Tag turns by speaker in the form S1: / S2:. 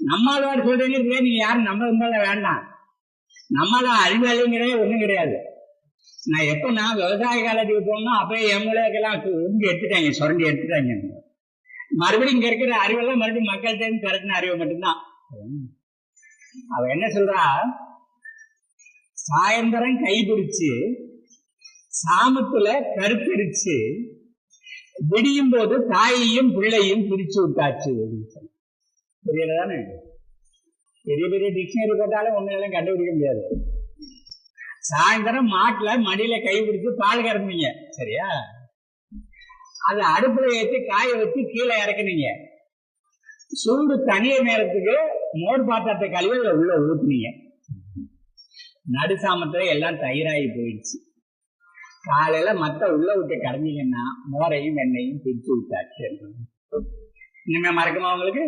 S1: நம்மளால் சொல்றீங்க, நீங்க யாரும் நம்ம வேண்டாம். நம்மள அறிவாளிங்கிறதே ஒண்ணும் கிடையாது. நான் விவசாய காலத்துக்கு போனோம்னா அப்பயே எம்எல்ஏக்கெல்லாம் எடுத்துட்டாங்க, சுரண்டி எடுத்துட்டாங்க. மறுபடியும் இங்க இருக்கிற அறிவெல்லாம் மறுபடியும் மக்கள்கிட்ட திரட்டின அறிவு மட்டும்தான். அவ என்ன சொல்றா, சாயந்தரம் கைபிடிச்சு சாமத்துல கருத்தரிச்சு விடியும் போது தாயையும் பிள்ளையும் பிரிச்சு விட்டாச்சு. புரியலதானே? பெரிய பெரிய டிக்ஷனரி போட்டாலும் ஒண்ணு எல்லாம் கண்டுபிடிக்க முடியாது. சாயந்தரம் மாட்டுல மடியில கை பிடிச்சு பால் கறந்தீங்க, சரியா? அது அடுப்புல ஏற்றி காய வச்சு கீழே இறக்குனீங்க. சூடு தனிய நேரத்துக்கு மோர் பாத்திரத்தை கழுவி உள்ள ஊத்துனீங்க. நடுசாமத்துல எல்லாம் தயிராகி போயிடுச்சு. காலையில மத்த உள்ள விட்டு கடந்தீங்கன்னா மோரையும் எண்ணெயும் பிரிச்சு விட்டாச்சு. இனிமே மறக்குமா உங்களுக்கு?